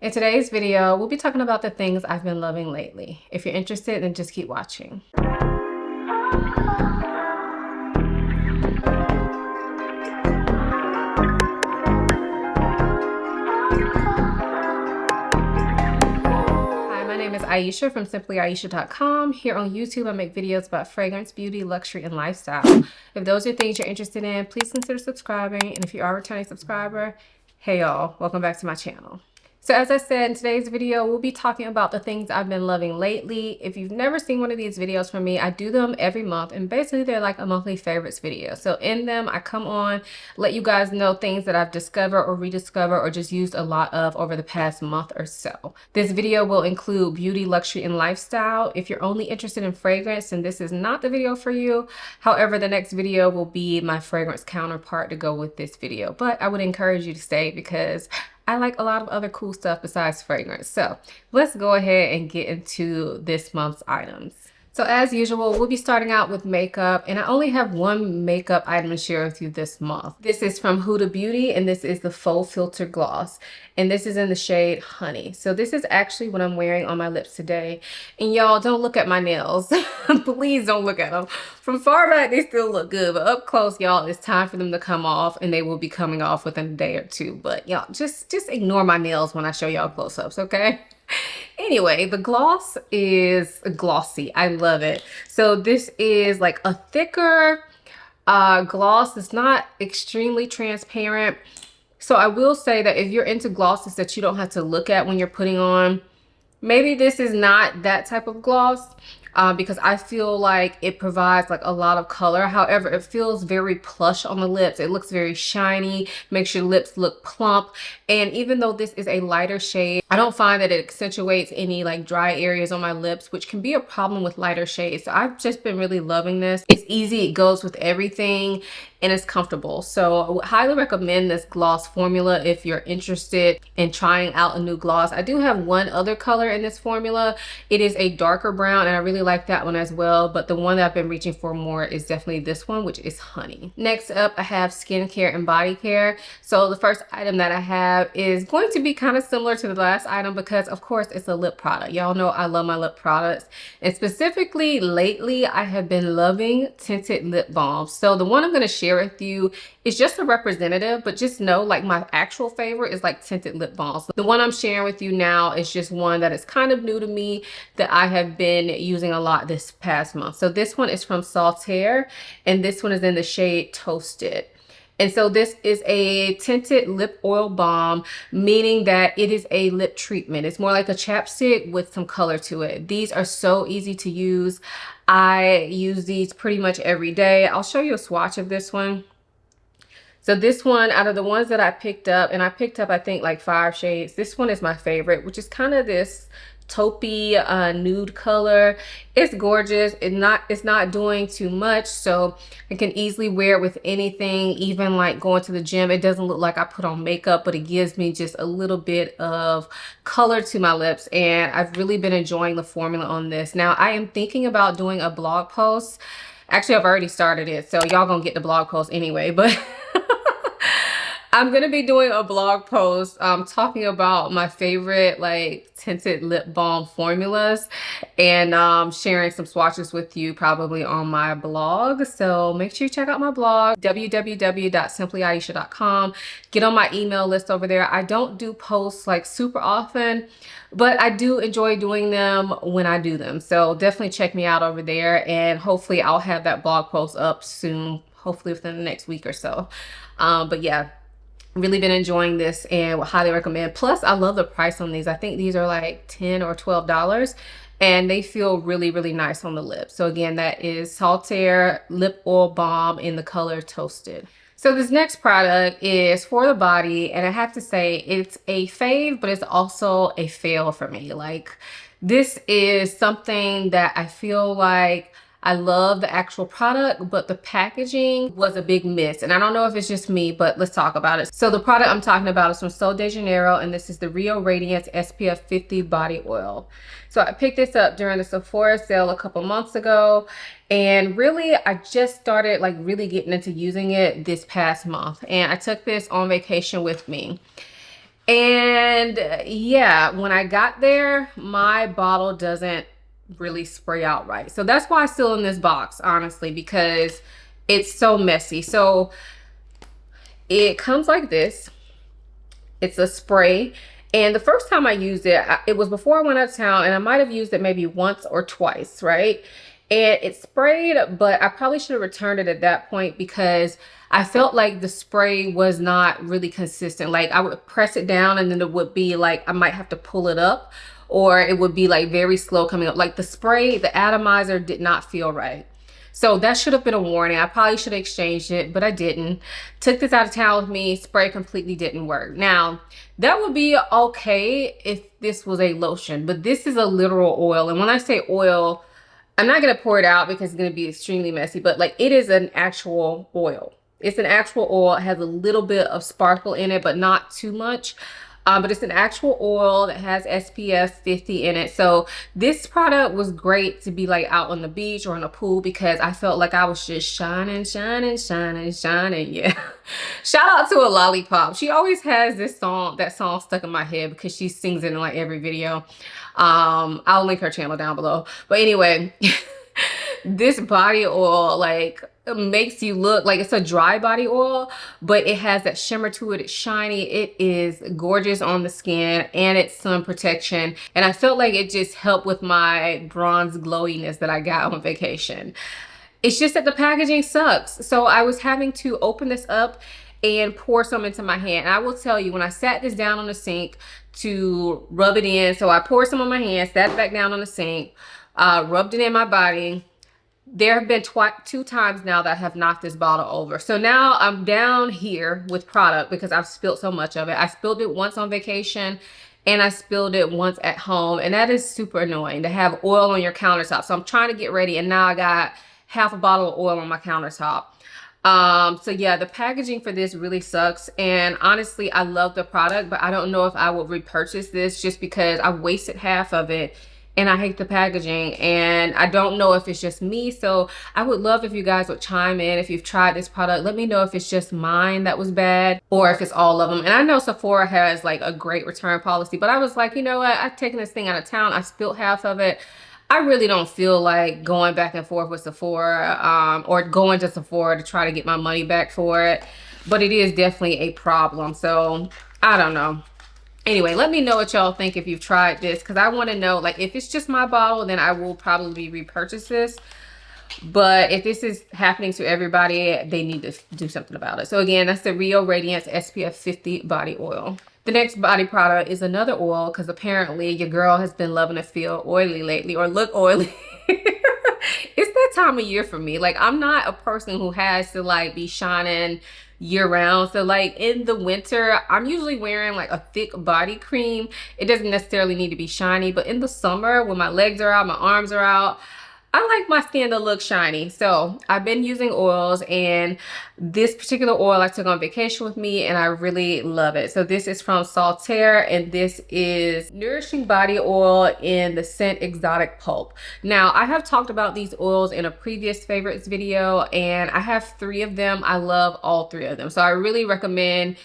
In today's video, we'll be talking about the things I've been loving lately. If you're interested, then just keep watching. Hi, my name is Ayesha from simplyayesha.com. Here on YouTube, I make videos about fragrance, beauty, luxury, and lifestyle. If those are things you're interested in, please consider subscribing. And if you are a returning subscriber, hey y'all, welcome back to my channel. So as I said, in today's video, we'll be talking about the things I've been loving lately. If you've never seen one of these videos from me, I do them every month, and basically they're like a monthly favorites video. So in them, I come on, let you guys know things that I've discovered or rediscovered or just used a lot of over the past month or so. This video will include beauty, luxury, and lifestyle. If you're only interested in fragrance, then this is not the video for you. However, the next video will be my fragrance counterpart to go with this video. But I would encourage you to stay because I like a lot of other cool stuff besides fragrance. So let's go ahead and get into this month's items. So as usual, we'll be starting out with makeup, and I only have one makeup item to share with you this month. This is from Huda Beauty, and this is the Faux Filter Gloss, and this is in the shade Honey. So this is actually what I'm wearing on my lips today. And y'all, don't look at my nails. Please don't look at them. From far back, they still look good, but up close, y'all, it's time for them to come off, and they will be coming off within a day or two. But y'all, just ignore my nails when I show y'all close-ups, okay? Anyway, the gloss is glossy. I love it. So this is like a thicker gloss. It's not extremely transparent. So I will say that if you're into glosses that you don't have to look at when you're putting on, maybe this is not that type of gloss. Because I feel like it provides like a lot of color. However, it feels very plush on the lips. It looks very shiny, makes your lips look plump. And even though this is a lighter shade, I don't find that it accentuates any like dry areas on my lips, which can be a problem with lighter shades. So I've just been really loving this. It's easy, it goes with everything, and it's comfortable. So I would highly recommend this gloss formula if you're interested in trying out a new gloss. I do have one other color in this formula. It is a darker brown, and I really like that one as well, but the one that I've been reaching for more is definitely this one, which is Honey. Next up, I have skincare and body care. So the first item that I have is going to be kind of similar to the last item because of course it's a lip product. Y'all know I love my lip products, and specifically lately I have been loving tinted lip balms. So the one I'm going to share with you is just a representative, but just know like my actual favorite is like tinted lip balms. The one I'm sharing with you now is just one that is kind of new to me that I have been using a lot this past month. So this one is from Saltaire, and this one is in the shade Toasted. And so this is a tinted lip oil balm, meaning that it is a lip treatment. It's more like a chapstick with some color to it. These are so easy to use. I use these pretty much every day. I'll show you a swatch of this one. So this one, out of the ones that I picked up, and I picked up I think like 5 shades, this one is my favorite, which is kind of this taupey nude color. It's gorgeous. It's not doing too much, so I can easily wear it with anything, even like going to the gym. It doesn't look like I put on makeup, but it gives me just a little bit of color to my lips, and I've really been enjoying the formula on this. Now I am thinking about doing a blog post. Actually, I've already started it, so y'all gonna get the blog post anyway, but I'm gonna be doing a blog post talking about my favorite like tinted lip balm formulas, and sharing some swatches with you probably on my blog. So make sure you check out my blog, www.simplyayesha.com. Get on my email list over there. I don't do posts like super often, but I do enjoy doing them when I do them. So definitely check me out over there, and hopefully I'll have that blog post up soon, hopefully within the next week or so. But yeah, really been enjoying this and would highly recommend. Plus I love the price on these. I think these are like $10 or $12, and they feel really, really nice on the lips. So again, that is Saltaire Lip Oil Balm in the color Toasted. So this next product is for the body, and I have to say it's a fave, but it's also a fail for me. Like, this is something that I feel like I love the actual product, but the packaging was a big miss. And I don't know if it's just me, but let's talk about it. So the product I'm talking about is from Sol de Janeiro, and this is the Rio Radiance SPF 50 Body Oil. So I picked this up during the Sephora sale a couple months ago, and really I just started like really getting into using it this past month. And I took this on vacation with me. And yeah, when I got there, my bottle doesn't really spray out right. So that's why it's still in this box, honestly, because it's so messy. So it comes like this. It's a spray. And the first time I used it, it was before I went out of town, and I might have used it maybe once or twice, right? And it sprayed, but I probably should have returned it at that point because I felt like the spray was not really consistent. Like I would press it down and then it would be like I might have to pull it up, or it would be like very slow coming up. Like the spray, the atomizer did not feel right. So that should have been a warning. I probably should have exchanged it, but I didn't. Took this out of town with me. Spray completely didn't work. Now, that would be okay if this was a lotion, but this is a literal oil. And when I say oil, I'm not going to pour it out because it's going to be extremely messy, but like it is an actual oil. It's an actual oil. It has a little bit of sparkle in it, but not too much. But it's an actual oil that has SPF 50 in it. So this product was great to be like out on the beach or in a pool because I felt like I was just shining, shining, shining, shining. Yeah. Shout out to a Lollipop. She always has that song stuck in my head because she sings it in like every video. I'll link her channel down below. But anyway, this body oil like makes you look like it's a dry body oil, but it has that shimmer to it. It's shiny. It is gorgeous on the skin, and it's sun protection. And I felt like it just helped with my bronze glowiness that I got on vacation. It's just that the packaging sucks. So I was having to open this up and pour some into my hand. And I will tell you, when I sat this down on the sink to rub it in, so I poured some on my hand, sat back down on the sink, rubbed it in my body. There have been two times now that I have knocked this bottle over. So now I'm down here with product because I've spilled so much of it. I spilled it once on vacation and I spilled it once at home. And that is super annoying to have oil on your countertop. So I'm trying to get ready and now I got half a bottle of oil on my countertop. So yeah, the packaging for this really sucks. And honestly, I love the product, but I don't know if I will repurchase this just because I wasted half of it. And I hate the packaging, and I don't know if it's just me. So I would love if you guys would chime in if you've tried this product. Let me know if it's just mine that was bad or if it's all of them. And I know Sephora has like a great return policy, but I was like, you know what? I've taken this thing out of town. I spilled half of it. I really don't feel like going back and forth with Sephora or going to Sephora to try to get my money back for it. But it is definitely a problem. So I don't know. Anyway, let me know what y'all think if you've tried this, because I want to know, like, if it's just my bottle, then I will probably repurchase this. But if this is happening to everybody, they need to do something about it. So again, that's the Rio Radiance SPF 50 body oil. The next body product is another oil, because apparently your girl has been loving to feel oily lately or look oily. It's that time of year for me. Like, I'm not a person who has to like be shining year round. So like in the winter, I'm usually wearing like a thick body cream. It doesn't necessarily need to be shiny, but in the summer when my legs are out, my arms are out, I like my skin to look shiny. So I've been using oils, and this particular oil I took on vacation with me and I really love it. So this is from Saltaire, and this is Nourishing Body Oil in the scent Exotic Pulp. Now I have talked about these oils in a previous favorites video, and I have 3 of them. I love all 3 of them. So I really recommend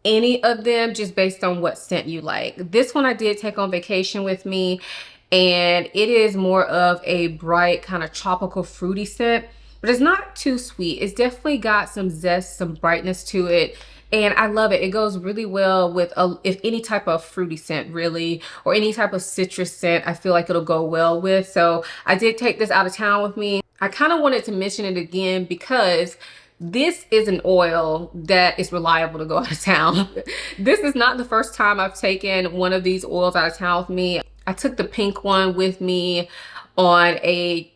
any of them just based on what scent you like. This one I did take on vacation with me, and it is more of a bright kind of tropical fruity scent, but it's not too sweet. It's definitely got some zest, some brightness to it, and I love it. It goes really well with if any type of fruity scent really, or any type of citrus scent. I feel like it'll go well with. So I did take this out of town with me. I kind of wanted to mention it again because this is an oil that is reliable to go out of town. This is not the first time I've taken one of these oils out of town with me. I took the pink one with me on a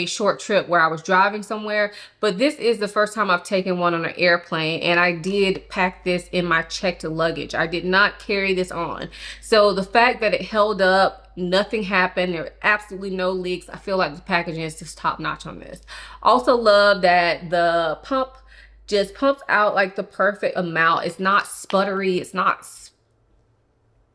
short trip where I was driving somewhere, but this is the first time I've taken one on an airplane, and I did pack this in my checked luggage. I did not carry this on. So the fact that it held up, nothing happened, there were absolutely no leaks. I feel like the packaging is just top notch on this. Also love that the pump just pumps out like the perfect amount. It's not sputtery, it's not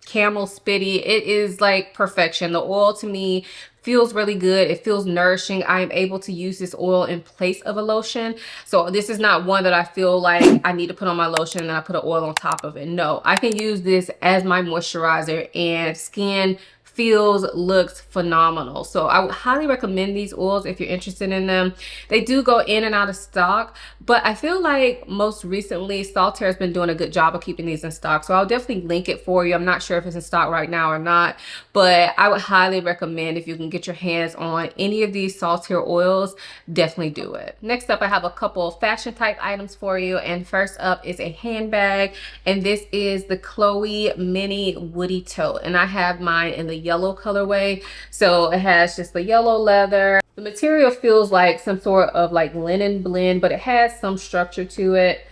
camel spitty. It is like perfection. The oil to me feels really good. It feels nourishing. I am able to use this oil in place of a lotion. So this is not one that I feel like I need to put on my lotion and then I put an oil on top of it. No, I can use this as my moisturizer, and skin feels, looks phenomenal. So I would highly recommend these oils if you're interested in them. They do go in and out of stock, but I feel like most recently Saltaire has been doing a good job of keeping these in stock. So I'll definitely link it for you. I'm not sure if it's in stock right now or not, but I would highly recommend if you can get your hands on any of these Saltaire oils, definitely do it. Next up, I have a couple of fashion type items for you. And first up is a handbag, and this is the Chloe Mini Woody Tote, and I have mine in the yellow colorway. So it has just the yellow leather. The material feels like some sort of like linen blend, but it has some structure to it.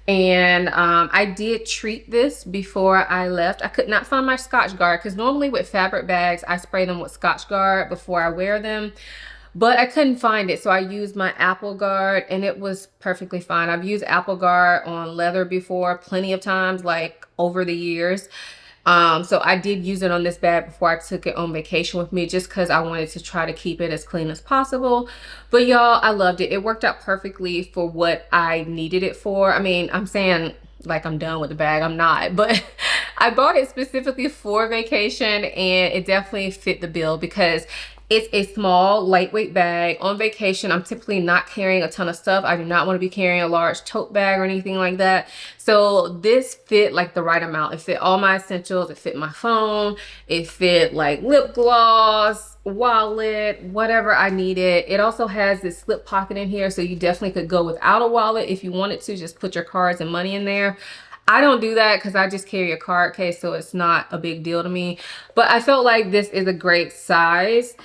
And I did treat this before I left. I could not find my Scotch Guard, because normally with fabric bags I spray them with Scotch Guard before I wear them, but I couldn't find it. So I used my Apple Guard and it was perfectly fine. I've used Apple Guard on leather before plenty of times, like over the years. So I did use it on this bag before I took it on vacation with me, just because I wanted to try to keep it as clean as possible. But y'all, I loved it. It worked out perfectly for what I needed it for. I mean, I'm saying like I'm done with the bag. I'm not, but I bought it specifically for vacation, and it definitely fit the bill because it's a small, lightweight bag. On vacation, I'm typically not carrying a ton of stuff. I do not want to be carrying a large tote bag or anything like that. So this fit like the right amount. It fit all my essentials. It fit my phone. It fit like lip gloss, wallet, whatever I needed. It also has this slip pocket in here, so you definitely could go without a wallet if you wanted to. Just put your cards and money in there. I don't do that because I just carry a card case, so it's not a big deal to me. But I felt like this is a great size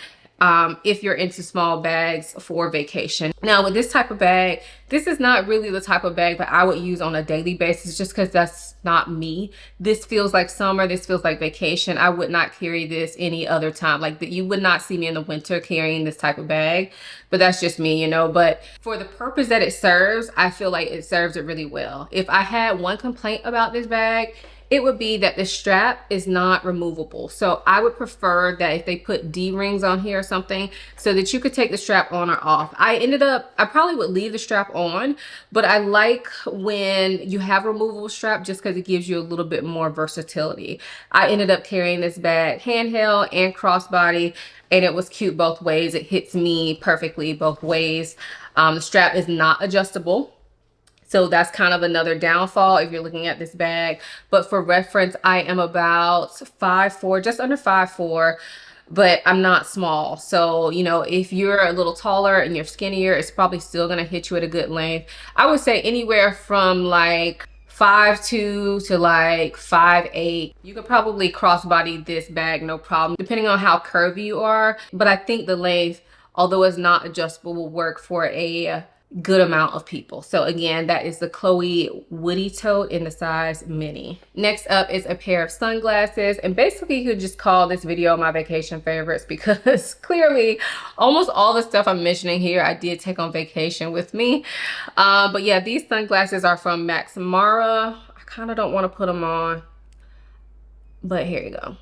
if you're into small bags for vacation. Now with this type of bag, this is not really the type of bag that I would use on a daily basis, just because that's not me. This feels like summer. This feels like vacation. I would not carry this any other time. Like you would not see me in the winter carrying this type of bag, but that's just me, you know. But for the purpose that it serves, I feel like it serves it really well. If I had one complaint about this bag, it would be that the strap is not removable. So I would prefer that if they put D-rings on here or something so that you could take the strap on or off. I probably would leave the strap on, but I like when you have a removable strap just because it gives you a little bit more versatility. I ended up carrying this bag handheld and crossbody, and it was cute both ways. It hits me perfectly both ways. The strap is not adjustable, so that's kind of another downfall if you're looking at this bag. But for reference, I am about 5'4", just under 5'4", but I'm not small. So, you know, if you're a little taller and you're skinnier, it's probably still gonna hit you at a good length. I would say anywhere from like 5'2" to like 5'8". You could probably crossbody this bag, no problem, depending on how curvy you are. But I think the length, although it's not adjustable, will work for a good amount of people. So again, that is the Chloe Woody Tote in the size mini. Next up is a pair of sunglasses, and basically you could just call this video my vacation favorites because clearly almost all the stuff I'm mentioning here I did take on vacation with me. But yeah, these sunglasses are from Max Mara. I kind of don't want to put them on, but here you go.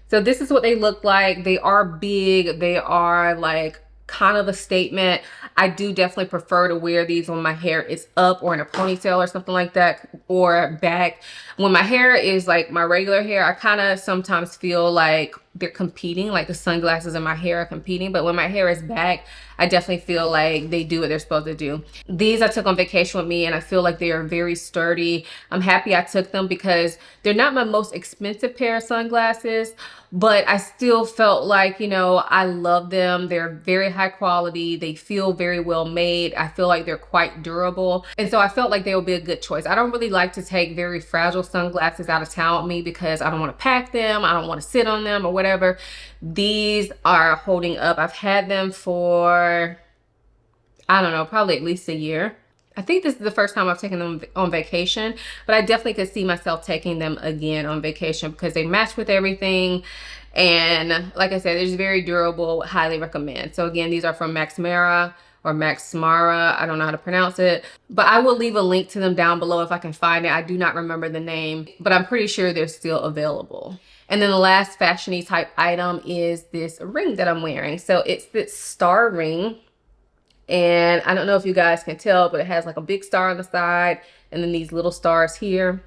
So this is what they look like. They are big. They are like kind of a statement. I do definitely prefer to wear these when my hair is up or in a ponytail or something like that, or back. When my hair is like my regular hair, I kind of sometimes feel like they're competing, like the sunglasses in my hair are competing. But when my hair is back, I definitely feel like they do what they're supposed to do. These I took on vacation with me, and I feel like they are very sturdy. I'm happy I took them because they're not my most expensive pair of sunglasses, but I still felt like, you know, I love them. They're very high quality. They feel very well made. I feel like they're quite durable. And so I felt like they would be a good choice. I don't really like to take very fragile sunglasses out of town with me because I don't want to pack them. I don't want to sit on them or whatever. These are holding up. I've had them for, I don't know, probably at least a year. I think this is the first time I've taken them on vacation, but I definitely could see myself taking them again on vacation because they match with everything. And like I said, they're just very durable. Highly recommend. So again, these are from Max Mara or Max Mara. I don't know how to pronounce it, but I will leave a link to them down below if I can find it. I do not remember the name, but I'm pretty sure they're still available. And then the last fashiony type item is this ring that I'm wearing. So it's this star ring. And I don't know if you guys can tell, but it has like a big star on the side and then these little stars here.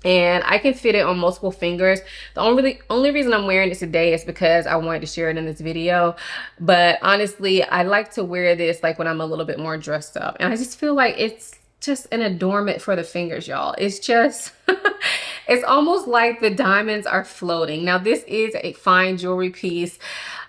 And I can fit it on multiple fingers. The only reason I'm wearing it today is because I wanted to share it in this video. But honestly, I like to wear this like when I'm a little bit more dressed up. And I just feel like it's just an adornment for the fingers, y'all. It's just, it's almost like the diamonds are floating. Now, this is a fine jewelry piece.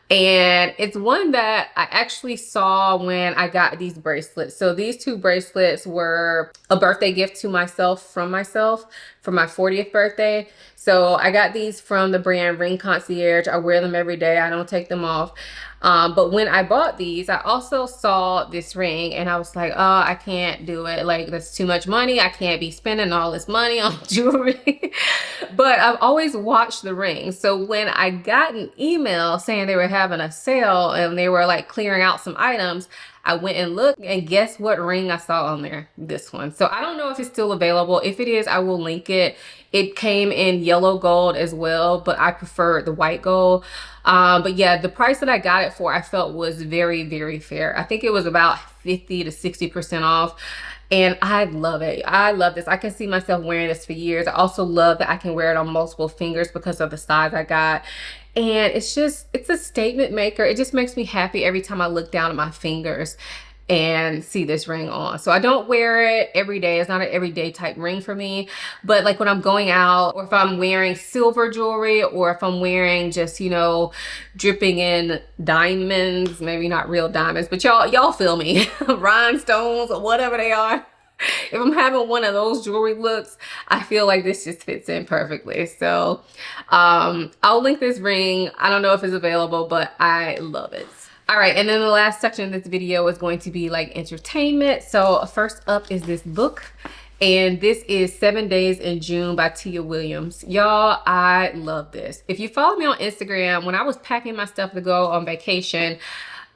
And it's one that I actually saw when I got these bracelets. So these two bracelets were a birthday gift to myself for my 40th birthday. So I got these from the brand Ring Concierge. I wear them every day. I don't take them off. But when I bought these, I also saw this ring and I was like, oh, I can't do it. Like, that's too much money. I can't be spending all this money on jewelry. But I've always watched the ring. So when I got an email saying they were having a sale and they were like clearing out some items, I went and looked, and guess what ring I saw on there? This one. So I don't know if it's still available. If it is, I will link it. It came in yellow gold as well, but I prefer the white gold. But yeah, the price that I got it for, I felt was very, very fair. I think it was about 50 to 60% off. And I love it. I love this. I can see myself wearing this for years. I also love that I can wear it on multiple fingers because of the size I got. And it's a statement maker. It just makes me happy every time I look down at my fingers and see this ring on. So I don't wear it every day. It's not an everyday type ring for me. But like when I'm going out, or if I'm wearing silver jewelry, or if I'm wearing just, you know, dripping in diamonds, maybe not real diamonds, but y'all feel me, rhinestones or whatever they are. If I'm having one of those jewelry looks, I feel like this just fits in perfectly. So I'll link this ring. I don't know if it's available, but I love it. All right, and then the last section of this video is going to be like entertainment. So first up is this book, and this is 7 Days in June by Tia Williams. Y'all, I love this. If you follow me on Instagram, when I was packing my stuff to go on vacation,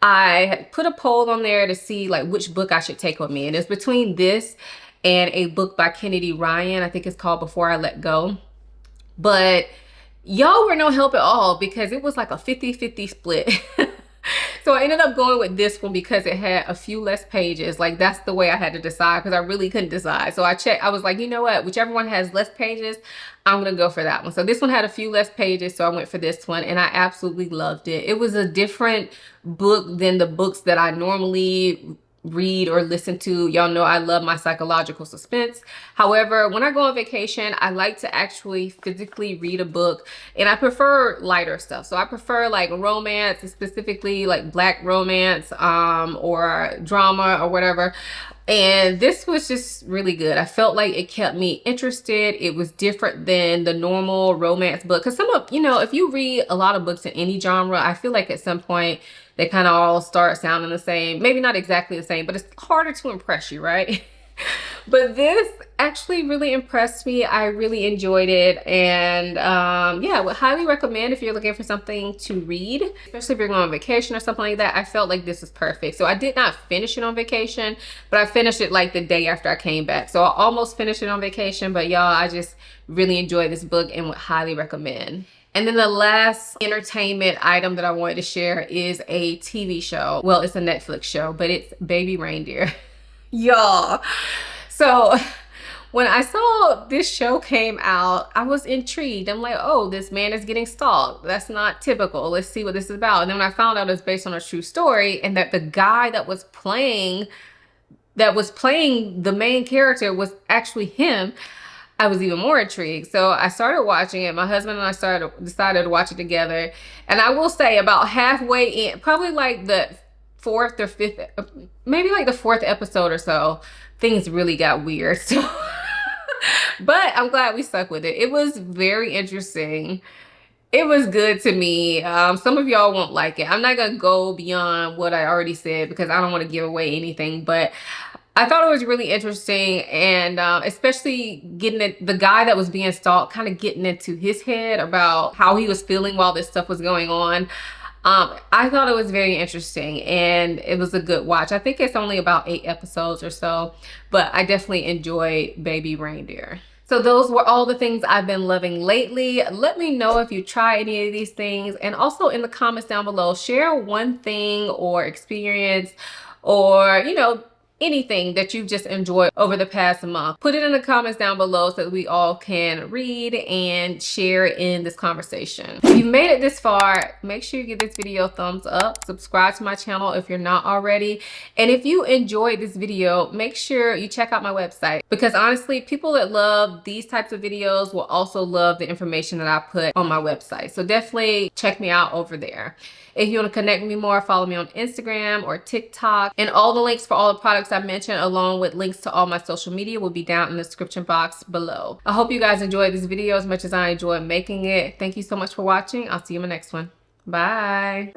I put a poll on there to see like which book I should take with me. And it's between this and a book by Kennedy Ryan. I think it's called Before I Let Go. But y'all were no help at all because it was like a 50-50 split. So I ended up going with this one because it had a few less pages. Like, that's the way I had to decide because I really couldn't decide. So I checked. I was like, you know what? Whichever one has less pages, I'm going to go for that one. So this one had a few less pages, so I went for this one, and I absolutely loved it. It was a different book than the books that I normally read or listen to. Y'all know I love my psychological suspense. However, when I go on vacation, I like to actually physically read a book, and I prefer lighter stuff. So I prefer like romance, specifically like Black romance, or drama or whatever. And this was just really good. I felt like it kept me interested. It was different than the normal romance book. Because if you read a lot of books in any genre, I feel like at some point they kind of all start sounding the same. Maybe not exactly the same, but it's harder to impress you, right? But this actually really impressed me. I really enjoyed it. And yeah, I would highly recommend if you're looking for something to read, especially if you're going on vacation or something like that. I felt like this was perfect. So I did not finish it on vacation, but I finished it like the day after I came back. So I almost finished it on vacation, but y'all, I just really enjoyed this book and would highly recommend. And then the last entertainment item that I wanted to share is a TV show. Well, it's a Netflix show, but it's Baby Reindeer. Y'all. So when I saw this show came out, I was intrigued. I'm like, oh, this man is getting stalked. That's not typical. Let's see what this is about. And then when I found out it was based on a true story, and that the guy that was playing the main character was actually him, I was even more intrigued. So I started watching it. My husband and I decided to watch it together. And I will say about halfway in, probably like the fourth or fifth, maybe like the fourth episode or so, things really got weird. So, but I'm glad we stuck with it. It was very interesting. It was good to me. Some of y'all won't like it. I'm not gonna go beyond what I already said because I don't want to give away anything, but I thought it was really interesting, and especially getting the guy that was being stalked, kind of getting into his head about how he was feeling while this stuff was going on. I thought it was very interesting, and it was a good watch. I think it's only about 8 episodes or so, but I definitely enjoyed Baby Reindeer. So those were all the things I've been loving lately. Let me know if you try any of these things, and also in the comments down below, share one thing or experience or, you know, anything that you've just enjoyed over the past month. Put it in the comments down below so that we all can read and share in this conversation. If you've made it this far, make sure you give this video a thumbs up, subscribe to my channel if you're not already, and if you enjoyed this video, make sure you check out my website, because honestly, people that love these types of videos will also love the information that I put on my website. So definitely check me out over there. If you want to connect with me more, follow me on Instagram or TikTok. And all the links for all the products I mentioned, along with links to all my social media, will be down in the description box below. I hope you guys enjoyed this video as much as I enjoyed making it. Thank you so much for watching. I'll see you in my next one. Bye.